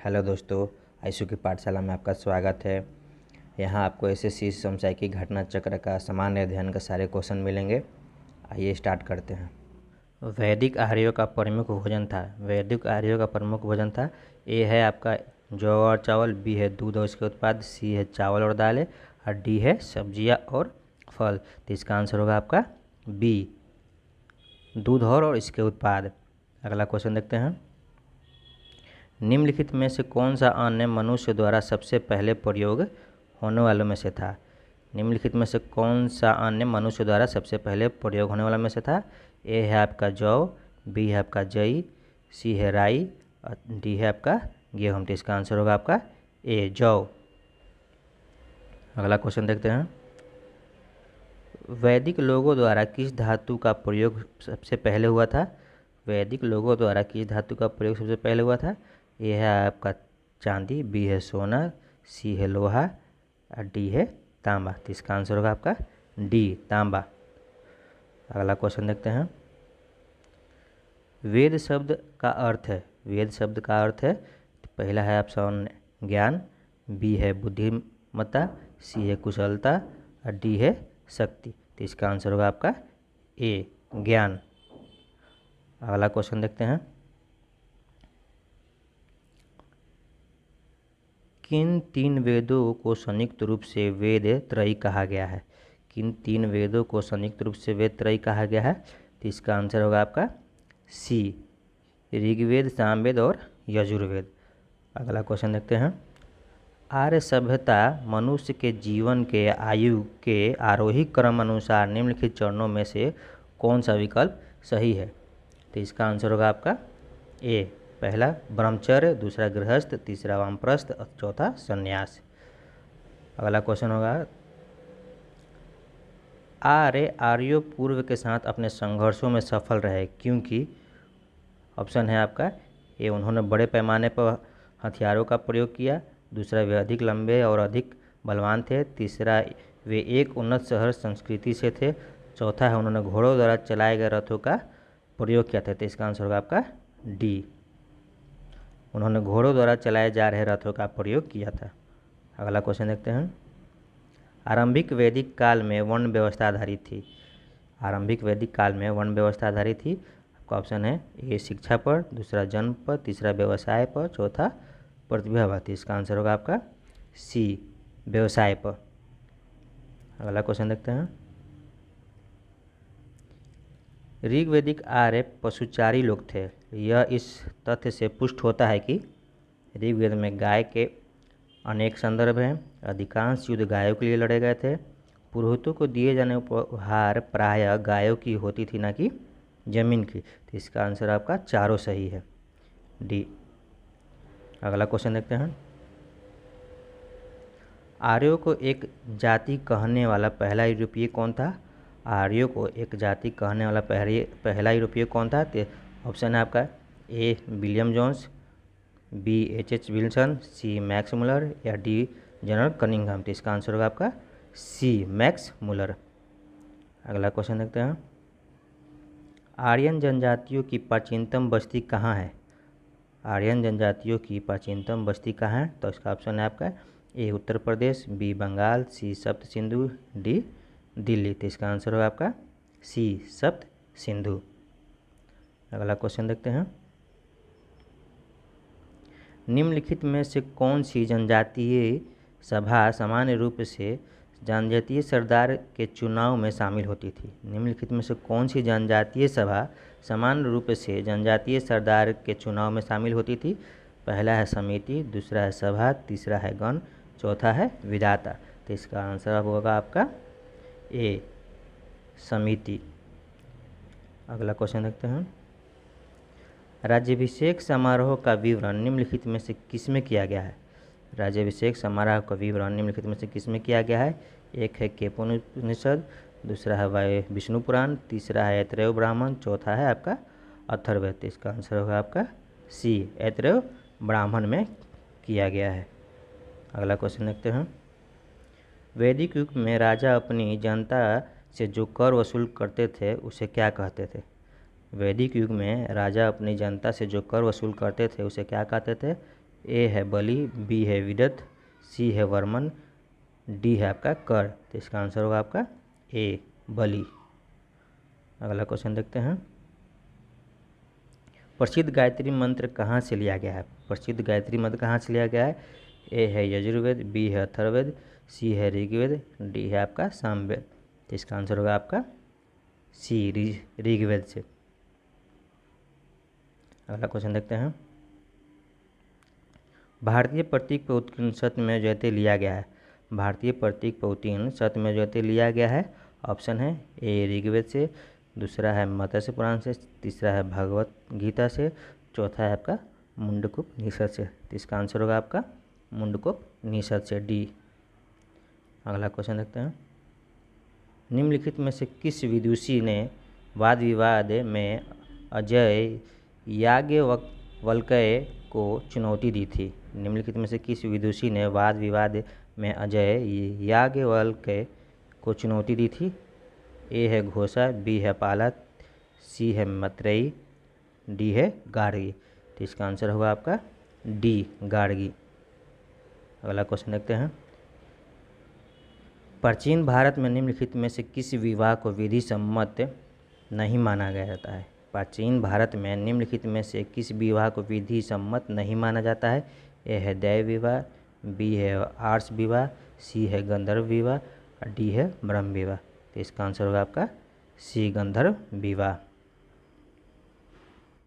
Hello दोस्तों, आइसू की पाठशाला में आपका स्वागत है। यहाँ आपको एसएससी समसामयिकी घटना चक्र का सामान्य अध्ययन का सारे क्वेश्चन मिलेंगे। आइए स्टार्ट करते हैं। वैदिक आर्यों का प्रमुख भोजन था। ए है आपका जौ और चावल, बी है दूध और इसके उत्पाद, सी है चावल और दालें और डी है सब्जियाँ और फल। तो इसका आंसर होगा आपका बी, दूध और इसके उत्पाद। अगला क्वेश्चन देखते हैं। निम्नलिखित में से कौन सा अन्न मनुष्य द्वारा सबसे पहले प्रयोग होने वालों में से था? निम्नलिखित में से कौन सा अन्न मनुष्य द्वारा सबसे पहले प्रयोग होने वाला में से था? ए है आपका जौ, बी है आपका जई, सी है राई और डी है आपका गेहूँ। तो इसका आंसर होगा आपका ए, जौ। अगला क्वेश्चन देखते हैं। वैदिक लोगों द्वारा किस धातु का प्रयोग सबसे पहले हुआ था? वैदिक लोगों द्वारा किस धातु का प्रयोग सबसे पहले हुआ था? ए है आपका चांदी, बी है सोना, सी है लोहा और डी है तांबा। तो इसका आंसर होगा आपका डी, तांबा। अगला क्वेश्चन देखते हैं। वेद शब्द का अर्थ है। वेद शब्द का अर्थ है, तो पहला है ऑप्शन ज्ञान, बी है बुद्धिमत्ता, सी है कुशलता और डी है शक्ति। तो इसका आंसर होगा आपका ए, ज्ञान। अगला क्वेश्चन देखते हैं। किन तीन वेदों को संयुक्त रूप से वेद त्रयी कहा गया है? किन तीन वेदों को संयुक्त रूप से वेद त्रयी कहा गया है? तो इसका आंसर होगा आपका सी, ऋग्वेद, सामवेद और यजुर्वेद। अगला क्वेश्चन देखते हैं। आर्य सभ्यता मनुष्य के जीवन के आयु के आरोही क्रम अनुसार निम्नलिखित चरणों में से कौन सा विकल्प सही है? तो इसका आंसर होगा आपका ए, पहला ब्रह्मचर्य, दूसरा गृहस्थ, तीसरा वानप्रस्थ और चौथा संन्यास। अगला क्वेश्चन होगा। आर्यों पूर्व के साथ अपने संघर्षों में सफल रहे क्योंकि ऑप्शन है आपका ए, उन्होंने बड़े पैमाने पर हथियारों का प्रयोग किया, दूसरा वे अधिक लंबे और अधिक बलवान थे, तीसरा वे एक उन्नत शहर संस्कृति से थे, चौथा है उन्होंने घोड़ों द्वारा चलाए गए रथों का प्रयोग किया था। तो इसका आंसर होगा आपका डी, उन्होंने घोड़ों द्वारा चलाए जा रहे रथों का प्रयोग किया था। अगला क्वेश्चन देखते हैं। आरंभिक वैदिक काल में वर्ण व्यवस्था आधारित थी। आरंभिक वैदिक काल में वर्ण व्यवस्था आधारित थी। आपका ऑप्शन है ए, शिक्षा पर, दूसरा जन्म पर, तीसरा व्यवसाय पर, चौथा प्रतिभा पर। इसका आंसर होगा आपका सी, व्यवसाय पर। अगला क्वेश्चन देखते हैं। ऋग्वैदिक आर्य पशुचारी लोग थे। यह इस तथ्य से पुष्ट होता है कि ऋग्वेद में गाय के अनेक संदर्भ हैं, अधिकांश युद्ध गायों के लिए लड़े गए थे, पुरोहितों को दिए जाने उपहार प्रायः गायों की होती थी न कि जमीन की। तो इसका आंसर आपका चारों सही है, डी। अगला क्वेश्चन देखते हैं। आर्यों को एक जाति कहने वाला पहला यूरोपीय कौन था? आर्यों को एक जाति कहने वाला पहला यूरोपीय कौन था? तो ऑप्शन है आपका A, William Jones, B, H Wilson, C, Max Muller या डी, जनरल कनिंघम। तो इसका आंसर होगा आपका सी, मैक्स मुलर। अगला क्वेश्चन देखते हैं। आर्यन जनजातियों की प्राचीनतम बस्ती कहाँ है? आर्यन जनजातियों की प्राचीनतम बस्ती कहाँ है? तो इसका ऑप्शन है आपका ए, उत्तर प्रदेश, बी, बंगाल, सी, सप्त सिंधु, डी, दिल्ली। तो इसका आंसर होगा आपका सी, सप्त सिंधु। अगला क्वेश्चन देखते हैं। निम्नलिखित में से कौन सी जनजातीय सभा सामान्य रूप से जनजातीय सरदार के चुनाव में शामिल होती थी? निम्नलिखित में से कौन सी जनजातीय सभा सामान्य रूप से जनजातीय सरदार के चुनाव में शामिल होती थी? पहला है समिति, दूसरा है सभा, तीसरा है गण, चौथा है विधाता। तो इसका आंसर होगा आपका ए, समिति। अगला क्वेश्चन देखते हैं। राज्याभिषेक समारोह का विवरण निम्नलिखित में से किसमें किया गया है? राज्याभिषेक समारोह का विवरण निम्नलिखित में से किसमें किया गया है? एक है केपोपनिषद, दूसरा है विष्णु पुराण, तीसरा है ऐतरेय ब्राह्मण, चौथा है आपका अथर्ववेद। इसका आंसर होगा आपका सी, ऐतरेय ब्राह्मण में किया गया है। अगला क्वेश्चन देखते हैं। वैदिक युग में राजा अपनी जनता से जो कर वसूल करते थे उसे क्या कहते थे? वैदिक युग में राजा अपनी जनता से जो कर वसूल करते थे उसे क्या कहते थे? ए है बलि, बी है विदथ, सी है वर्मन, डी है आपका कर। तो इसका आंसर होगा आपका ए बलि। अगला क्वेश्चन देखते हैं। प्रसिद्ध गायत्री मंत्र कहाँ से लिया गया है? प्रसिद्ध गायत्री मंत्र कहाँ से लिया गया है? ए है यजुर्वेद, बी है अथर्ववेद, सी है ऋग्वेद, डी है आपका सामवेद। तो इसका आंसर होगा आपका सी ऋग्वेद से। अगला क्वेश्चन देखते हैं। भारतीय प्रतीक पर उत्कीर्ण सत्य में जयते लिया गया है। भारतीय प्रतीक पर उत्कीर्ण सत्य में जयते लिया गया है। ऑप्शन है ए ऋग्वेद से, दूसरा है मत्स्य पुराण से, तीसरा है भगवत गीता से, चौथा है आपका मुंडकोपनिषद से। तो इसका आंसर होगा आपका मुंडकोपनिषद से, डी। अगला क्वेश्चन देखते हैं। निम्नलिखित में से किस विदुषी ने वाद विवाद में अजय याज्ञवल्क्य को चुनौती दी थी? निम्नलिखित में से किस विदुषी ने वाद विवाद में अजय याज्ञवल्क्य को चुनौती दी थी? ए है घोषा, बी है पाला, सी है मैत्रेयी, डी है गार्गी। तो इसका आंसर होगा आपका डी गार्गी। अगला क्वेश्चन देखते हैं। प्राचीन भारत में निम्नलिखित में से किस विवाह को विधि सम्मत नहीं माना गया जाता है? प्राचीन भारत में निम्नलिखित में से किस विवाह को विधि सम्मत नहीं माना जाता है? ए है दैव विवाह, बी है आर्ष विवाह, सी है गंधर्व विवाह, डी है ब्रह्म विवाह। तो इसका आंसर होगा आपका सी गंधर्व विवाह।